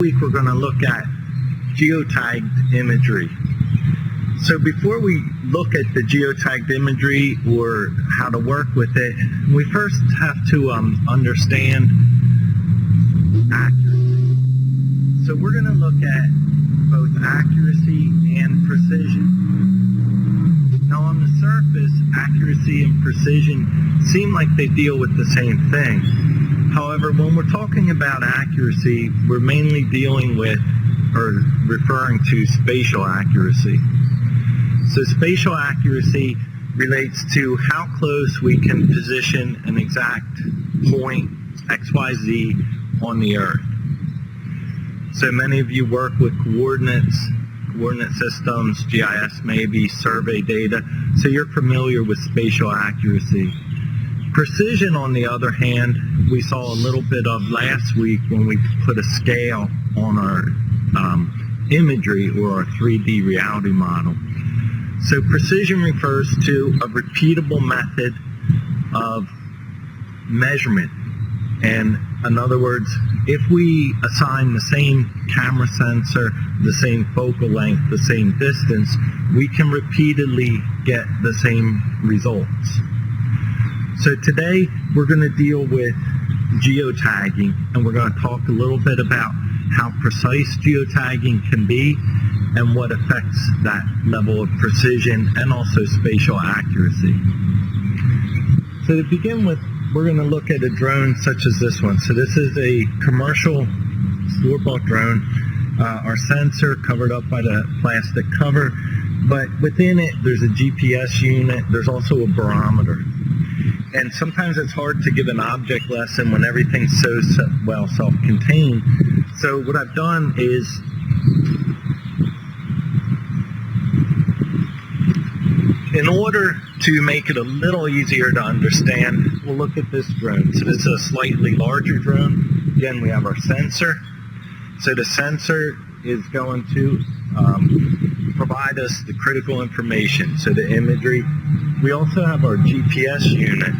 Week we're going to look at geotagged imagery. So before we look at the geotagged imagery or how to work with it, we first have to understand accuracy. So we're going to look at both accuracy and precision. Now on the surface, accuracy and precision seem like they deal with the same thing. However, when we're talking about accuracy, we're mainly dealing with or referring to spatial accuracy. So spatial accuracy relates to how close we can position an exact point, XYZ, on the Earth. So many of you work with coordinate systems, GIS maybe, survey data, so you're familiar with spatial accuracy. Precision, on the other hand, we saw a little bit of last week when we put a scale on our imagery or our 3D reality model. So precision refers to a repeatable method of measurement. And in other words, if we assign the same camera sensor, the same focal length, the same distance, we can repeatedly get the same results. So today we're going to deal with geotagging, and we're going to talk a little bit about how precise geotagging can be and what affects that level of precision and also spatial accuracy. So to begin with, we're going to look at a drone such as this one. So this is a commercial store-bought drone. Our sensor covered up by the plastic cover, but within it there's a GPS unit. There's also a barometer. And sometimes it's hard to give an object lesson when everything's so well self-contained. So what I've done is in order to make it a little easier to understand, we'll look at this drone. So this is a slightly larger drone. Again, we have our sensor. So the sensor is going to provide us the critical information, so the imagery. We also have our GPS unit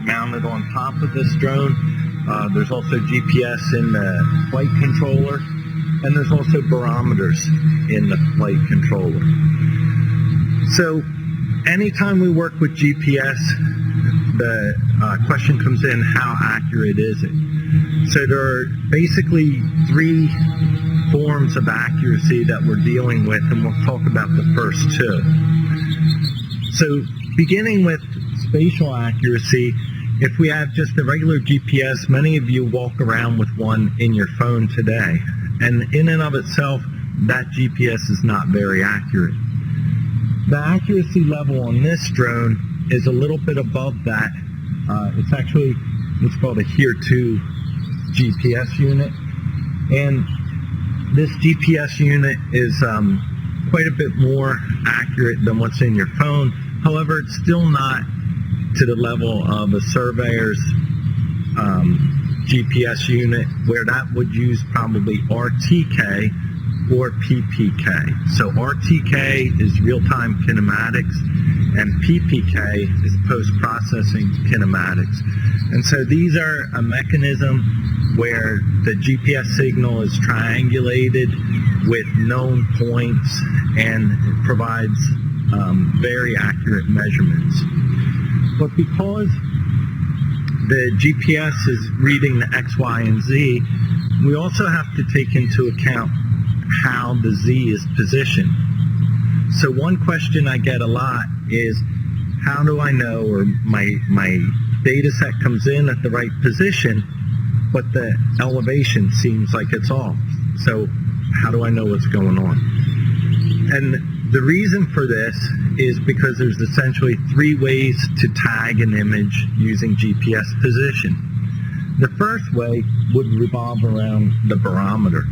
mounted on top of this drone. There's also GPS in the flight controller, and there's also barometers in the flight controller. So anytime we work with GPS, the question comes in, how accurate is it? So there are basically three forms of accuracy that we're dealing with, and we'll talk about the first two. So beginning with spatial accuracy, if we have just a regular GPS, many of you walk around with one in your phone today, and in and of itself, that GPS is not very accurate. The accuracy level on this drone is a little bit above that. It's actually what's called a Tier 2 GPS unit, and this GPS unit is quite a bit more accurate than what's in your phone. However, it's still not to the level of a surveyor's GPS unit, where that would use probably RTK or PPK. So RTK is real-time kinematics, and PPK is post-processing kinematics. And so these are a mechanism where the GPS signal is triangulated with known points and it provides very accurate measurements. But because the GPS is reading the X, Y, and Z, we also have to take into account how the Z is positioned. So one question I get a lot is, how do I know, or my data set comes in at the right position, but the elevation seems like it's off. So how do I know what's going on? And the reason for this is because there's essentially three ways to tag an image using GPS position. The first way would revolve around the barometer.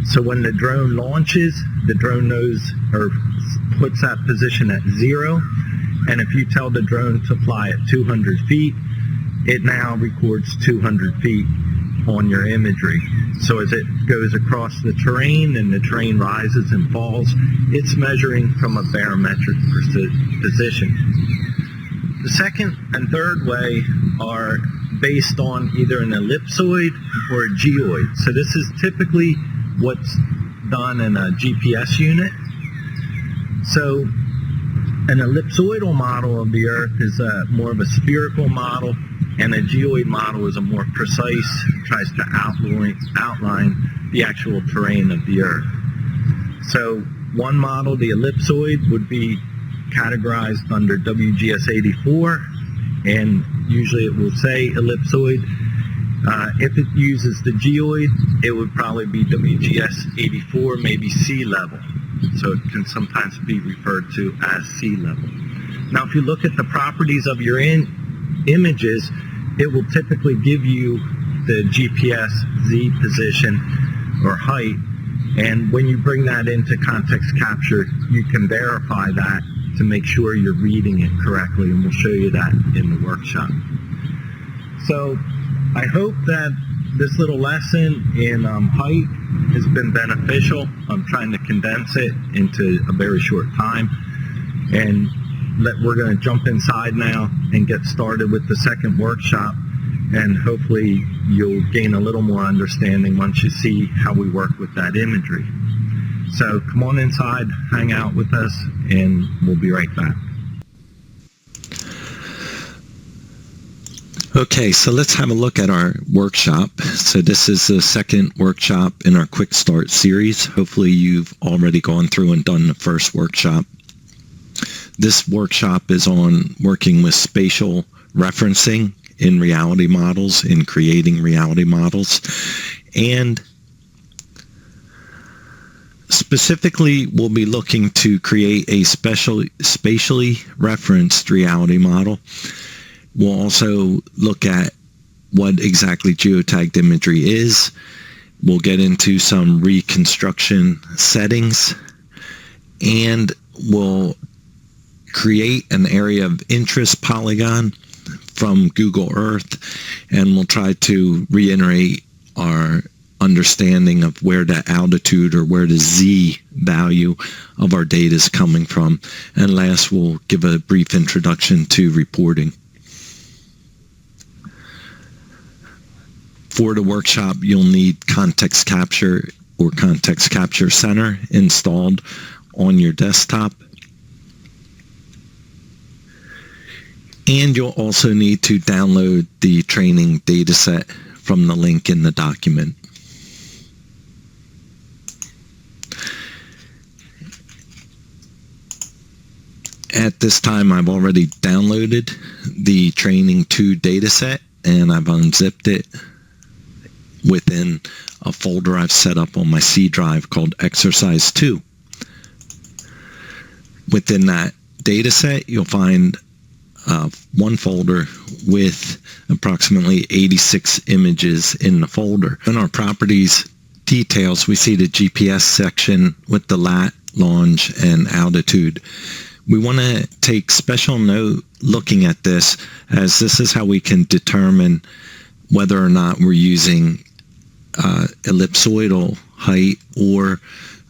So when the drone launches, the drone knows or puts that position at 0, and if you tell the drone to fly at 200 feet, it now records 200 feet on your imagery. So as it goes across the terrain and the terrain rises and falls, it's measuring from a barometric position. The second and third way are based on either an ellipsoid or a geoid. So this is typically what's done in a GPS unit. So an ellipsoidal model of the Earth is more of a spherical model, and a geoid model is a more precise, tries to outline the actual terrain of the Earth. So one model, the ellipsoid, would be categorized under WGS 84, and usually it will say ellipsoid. If it uses the geoid, it would probably be WGS 84, maybe sea level. So it can sometimes be referred to as sea level. Now, if you look at the properties of your images, it will typically give you the GPS Z position or height, and when you bring that into context capture, you can verify that to make sure you're reading it correctly, and we'll show you that in the workshop. So I hope that this little lesson in height has been beneficial. I'm trying to condense it into a very short time, and we're going to jump inside now and get started with the second workshop, and hopefully you'll gain a little more understanding once you see how we work with that imagery. So come on inside, hang out with us, and we'll be right back. Okay, so let's have a look at our workshop. So this is the second workshop in our Quick Start series. Hopefully you've already gone through and done the first workshop. This workshop is on working with spatial referencing in reality models, in creating reality models, and specifically we'll be looking to create a spatially referenced reality model. We'll also look at what exactly geotagged imagery is. We'll get into some reconstruction settings, and we'll create an area of interest polygon from Google Earth, and we'll try to reiterate our understanding of where the altitude or where the Z value of our data is coming from. And last, we'll give a brief introduction to reporting. For the workshop, you'll need Context Capture or Context Capture Center installed on your desktop. And you'll also need to download the training dataset from the link in the document. At this time, I've already downloaded the Training 2 dataset, and I've unzipped it within a folder I've set up on my C drive called Exercise 2. Within that dataset, you'll find one folder with approximately 86 images in the folder. In our properties details, we see the GPS section with the lat, longe, and altitude. We want to take special note looking at this, as this is how we can determine whether or not we're using ellipsoidal height or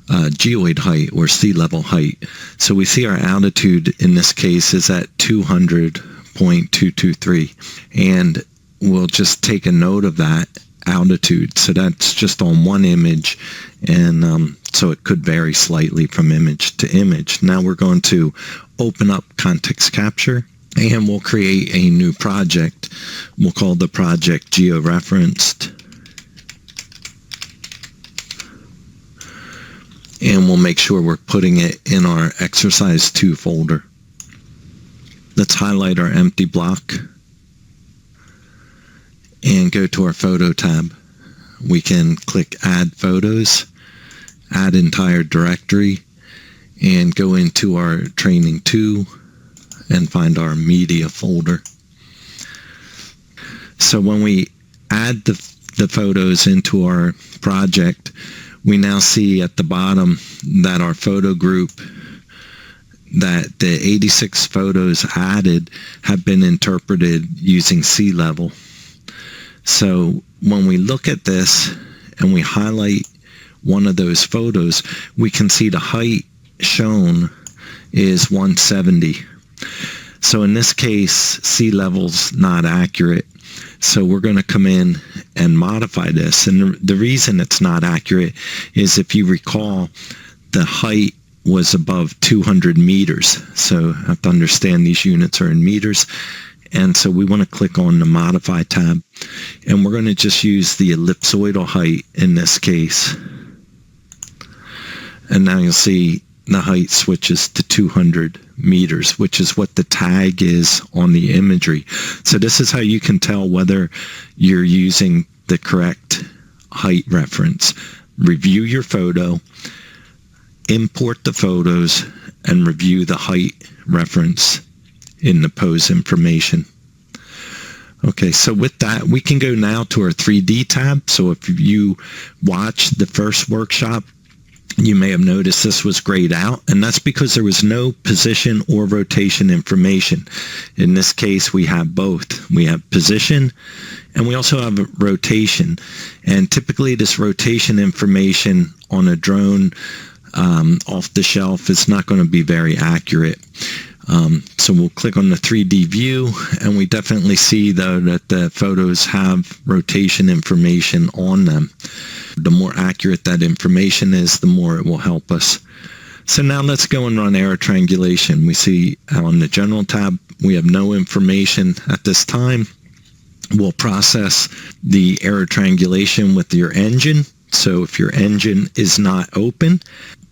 geoid height or sea level height. So we see our altitude in this case is at 200.223, and we'll just take a note of that altitude. So that's just on one image, and so it could vary slightly from image to image. Now we're going to open up Context Capture, and we'll create a new project. We'll call the project GeoReferenced, and we'll make sure we're putting it in our Exercise 2 folder. Let's highlight our empty block and go to our Photo tab. We can click Add Photos, Add Entire Directory, and go into our Training 2 and find our Media folder. So when we add the photos into our project, we now see at the bottom that our photo group, that the 86 photos added have been interpreted using sea level. So when we look at this and we highlight one of those photos, we can see the height shown is 170. So in this case, sea level's not accurate. So we're going to come in and modify this. And the reason it's not accurate is, if you recall, the height was above 200 meters. So you have to understand these units are in meters. And so we want to click on the Modify tab. And we're going to just use the ellipsoidal height in this case. And now you'll see the height switches to 200 meters, which is what the tag is on the imagery. So this is how you can tell whether you're using the correct height reference. Review your photo, import the photos, and review the height reference in the pose information. Okay, so with that, we can go now to our 3D tab. So if you watched the first workshop, you may have noticed this was grayed out, and that's because there was no position or rotation information. In this case, we have both. We have position, and we also have rotation. And typically this rotation information on a drone off the shelf is not going to be very accurate. So we'll click on the 3D view, and we definitely see, though, that the photos have rotation information on them. The more accurate that information is, the more it will help us. So now let's go and run error triangulation. We see on the General tab, we have no information at this time. We'll process the error triangulation with your engine. So if your engine is not open,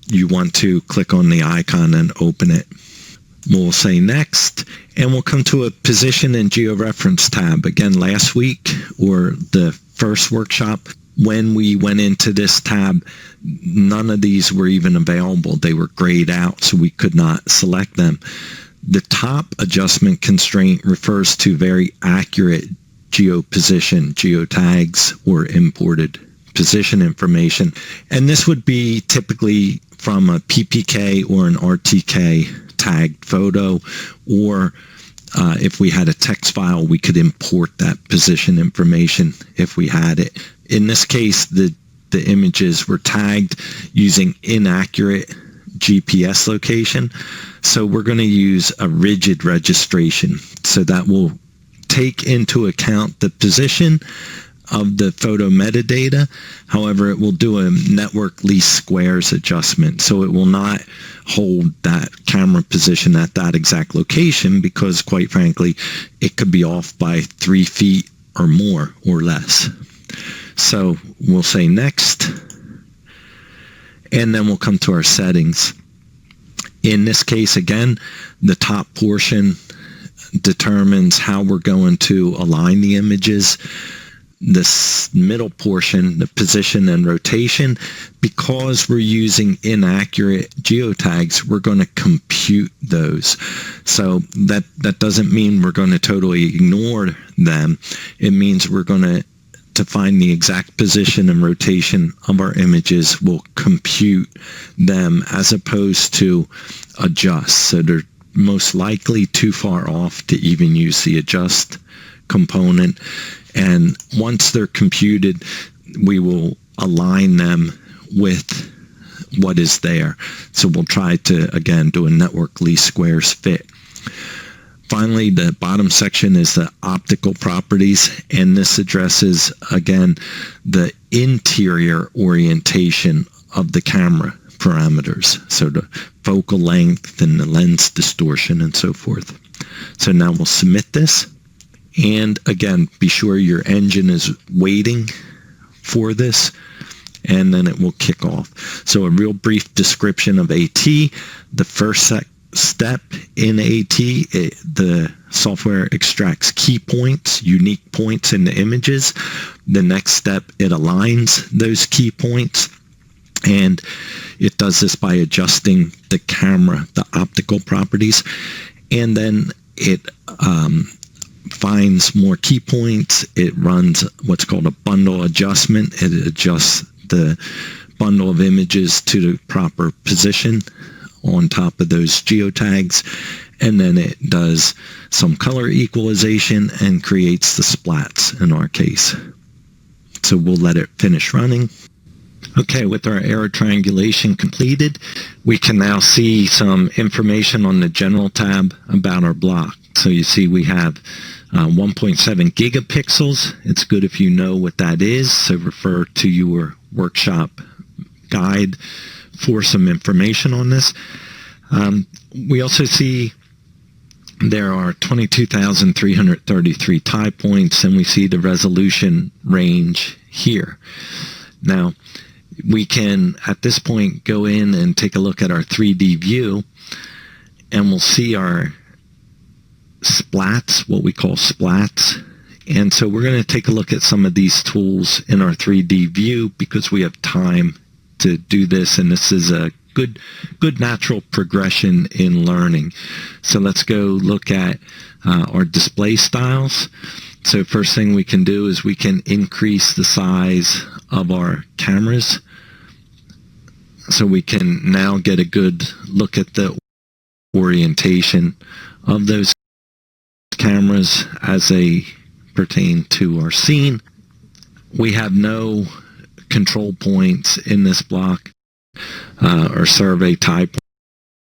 you want to click on the icon and open it. We'll say next, and we'll come to a position and georeference tab. Again, last week, or the first workshop, when we went into this tab, none of these were even available. They were grayed out, so we could not select them. The top adjustment constraint refers to very accurate geoposition, geotags, or imported position information. And this would be typically from a PPK or an RTK tagged photo, or if we had a text file, we could import that position information if we had it. In this case, the images were tagged using inaccurate GPS location. So we're going to use a rigid registration. So that will take into account the position of the photo metadata. However, it will do a network least squares adjustment. So it will not hold that camera position at that exact location, because quite frankly, it could be off by 3 feet or more or less. So we'll say next, and then we'll come to our settings. In this case, again, the top portion determines how we're going to align the images. This middle portion, the position and rotation, because we're using inaccurate geotags, we're going to compute those. So that doesn't mean we're going to totally ignore them. It means we're going to find the exact position and rotation of our images, we'll compute them as opposed to adjust. So they're most likely too far off to even use the adjust component. And once they're computed, we will align them with what is there. So we'll try to, again, do a network least squares fit. Finally, the bottom section is the optical properties, and this addresses, again, the interior orientation of the camera parameters. So the focal length and the lens distortion and so forth. So now we'll submit this. And again, be sure your engine is waiting for this, and then it will kick off. So a real brief description of AT. The first step in AT, the software extracts key points, unique points in the images. The next step, it aligns those key points, and it does this by adjusting the camera, the optical properties, and then it finds more key points. It runs what's called a bundle adjustment. It adjusts the bundle of images to the proper position on top of those geotags, and then it does some color equalization and creates the splats in our case. So we'll let it finish running. Okay, with our error triangulation completed, we can now see some information on the general tab about our block. So you see we have 1.7 gigapixels. It's good if you know what that is, so refer to your workshop guide for some information on this. We also see there are 22,333 tie points, and we see the resolution range here. Now, we can, at this point, go in and take a look at our 3D view, and we'll see our splats, what we call splats. And so we're going to take a look at some of these tools in our 3D view because we have time to do this, and this is a good natural progression in learning. So let's go look at our display styles. So first thing we can do is we can increase the size of our cameras. So we can now get a good look at the orientation of those cameras as they pertain to our scene. We have no control points in this block or survey tie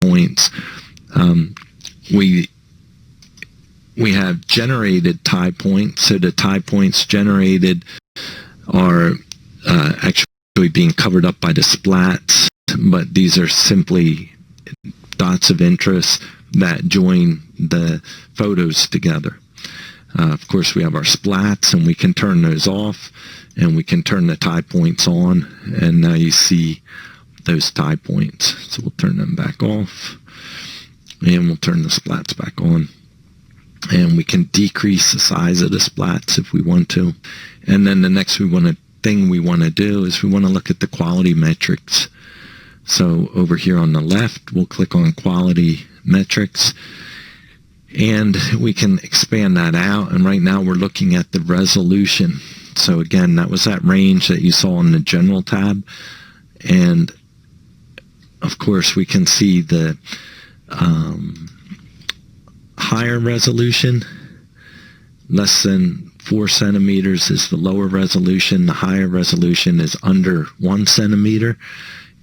points. We have generated tie points, so the tie points generated are actually being covered up by the splats, but these are simply dots of interest that join the photos together. Of course, we have our splats, and we can turn those off, and we can turn the tie points on, and now you see those tie points. So we'll turn them back off, and we'll turn the splats back on. And we can decrease the size of the splats if we want to. And then the next thing we want to do is we want to look at the quality metrics. So over here on the left, we'll click on quality metrics, and we can expand that out. And right now we're looking at the resolution. So again, that was that range that you saw in the general tab. And of course, we can see the higher resolution, less than 4 centimeters is the lower resolution. The higher resolution is under 1 centimeter,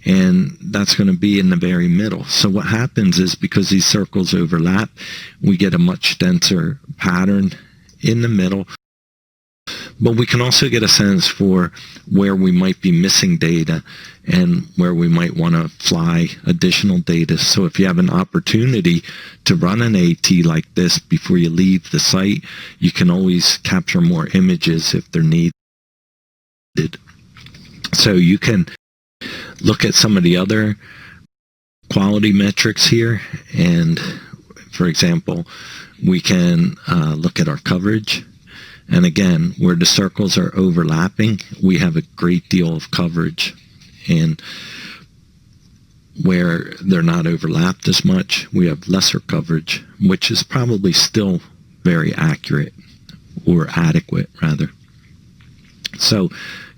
and that's going to be in the very middle. So what happens is, because these circles overlap, we get a much denser pattern in the middle. But we can also get a sense for where we might be missing data and where we might want to fly additional data. So if you have an opportunity to run an AT like this before you leave the site, you can always capture more images if they're needed. So you can look at some of the other quality metrics here. And for example, we can look at our coverage. And again, where the circles are overlapping, we have a great deal of coverage. And where they're not overlapped as much, we have lesser coverage, which is probably still very accurate, or adequate rather. So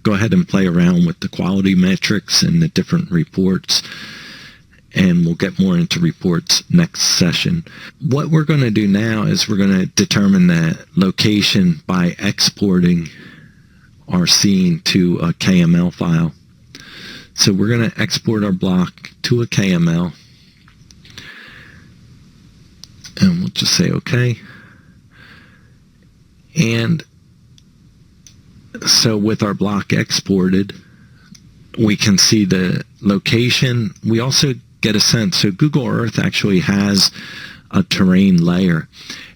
go ahead and play around with the quality metrics and the different reports, and we'll get more into reports next session. What we're going to do now is we're going to determine the location by exporting our scene to a KML file. So we're going to export our block to a KML, and we'll just say OK. And so with our block exported, we can see the location. We also get a sense. So Google Earth actually has a terrain layer,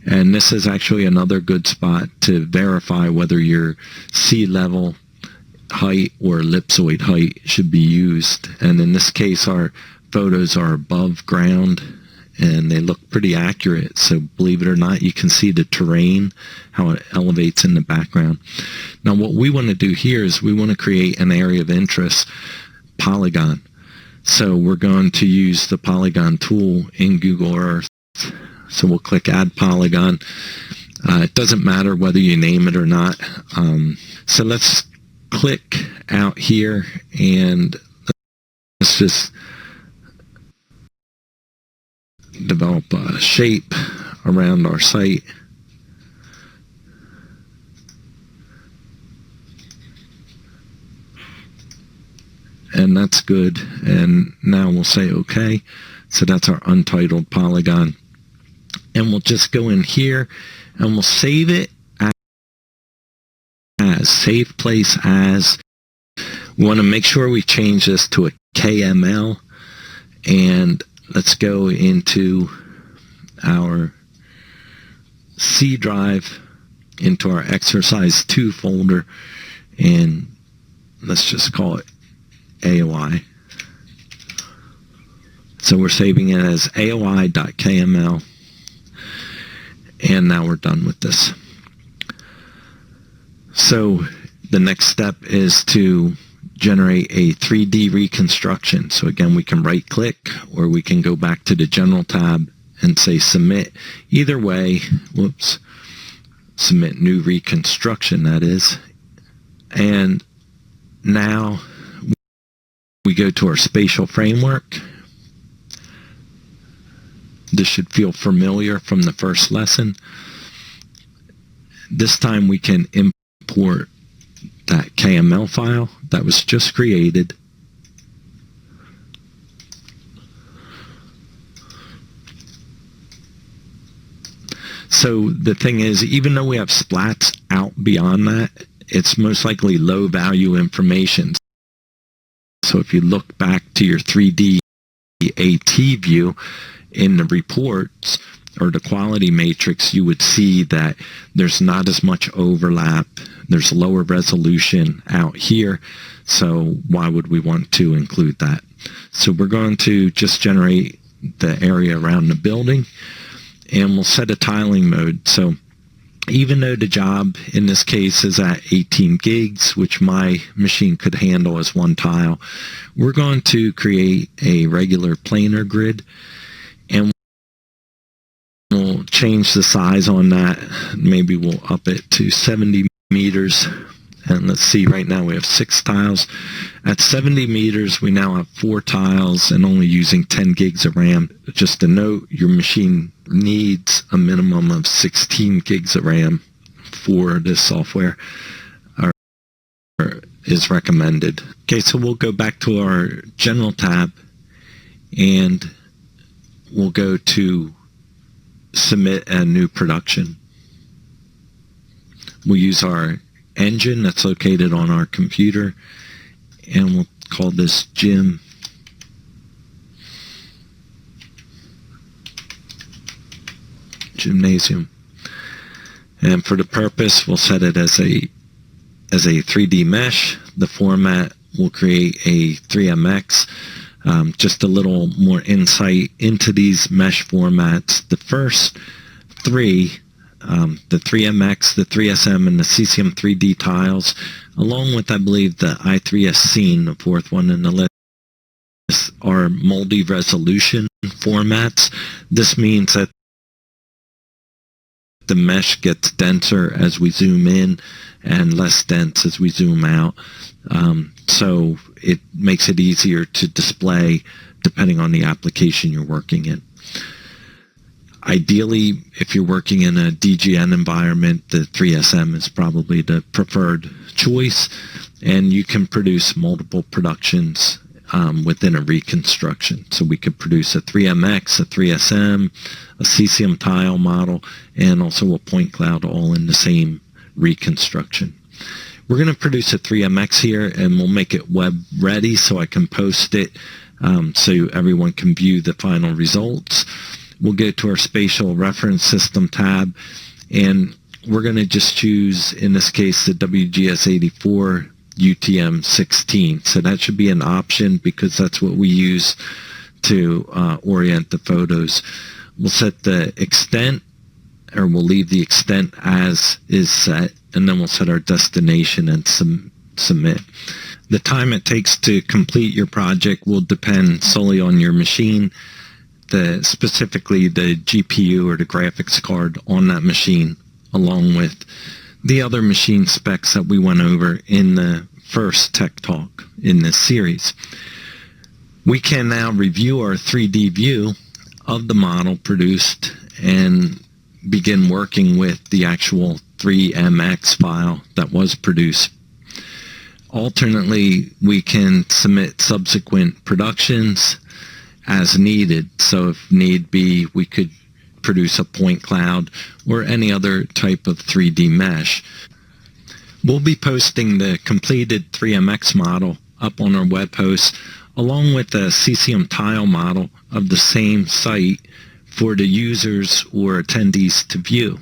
and this is actually another good spot to verify whether your sea level height or ellipsoid height should be used. And in this case, our photos are above ground and they look pretty accurate. So believe it or not, you can see the terrain, how it elevates in the background. Now what we want to do here is we want to create an area of interest polygon. So we're going to use the Polygon tool in Google Earth. So we'll click Add Polygon. It doesn't matter whether you name it or not. So let's click out here, and let's just develop a shape around our site. and that's good. And now we'll say OK. So that's our untitled polygon. And we'll just go in here and we'll save it as save place as. We want to make sure we change this to a KML, and let's go into our C drive, into our exercise 2 folder, and let's just call it AOI. So we're saving it as AOI.kml, and now we're done with this. So the next step is to generate a 3D reconstruction. So again, we can right click, or we can go back to the General tab and say Submit. Either way, Submit New Reconstruction, that is. And now we go to our spatial framework. This should feel familiar from the first lesson. This time we can import that KML file that was just created. So the thing is, even though we have splats out beyond that, it's most likely low value information. So if you look back to your 3D AT view in the reports or the quality matrix, you would see that there's not as much overlap. There's lower resolution out here. So why would we want to include that? So we're going to just generate the area around the building, and we'll set a tiling mode. So even though the job in this case is at 18 gigs, which my machine could handle as one tile, we're going to create a regular planar grid, and we'll change the size on that. Maybe we'll up it to 70 meters. And let's see, right now we have 6 tiles. At 70 meters, we now have 4 tiles and only using 10 gigs of RAM. Just a note, your machine needs a minimum of 16 gigs of RAM for this software, or is recommended. Okay, so we'll go back to our General tab, and we'll go to Submit a New Production. We'll use our engine that's located on our computer, and we'll call this Gymnasium. And for the purpose, we'll set it as a 3D mesh. The format, we'll create a 3MX. Just a little more insight into these mesh formats. The first 3, the 3MX, the 3SM, and the CCM 3D tiles, along with, I believe, the I3S scene, the 4th one in the list, are multi-resolution formats. This means that the mesh gets denser as we zoom in and less dense as we zoom out. So it makes it easier to display depending on the application you're working in. Ideally, if you're working in a DGN environment, the 3SM is probably the preferred choice, and you can produce multiple productions within a reconstruction. So we could produce a 3MX, a 3SM, a CCM tile model, and also a point cloud all in the same reconstruction. We're going to produce a 3MX here, and we'll make it web ready so I can post it so everyone can view the final results. We'll go to our Spatial Reference System tab, and we're going to just choose, in this case, the WGS84 UTM-16. So that should be an option because that's what we use to orient the photos. We'll set the extent, or we'll leave the extent as is set, and then we'll set our destination and submit. The time it takes to complete your project will depend solely on your machine, specifically the GPU or the graphics card on that machine, along with the other machine specs that we went over in the first Tech Talk in this series. We can now review our 3D view of the model produced and begin working with the actual 3MX file that was produced. Alternately, we can submit subsequent productions as needed. So if need be, we could produce a point cloud or any other type of 3D mesh. We'll be posting the completed 3MX model up on our web host, along with a CCM tile model of the same site for the users or attendees to view.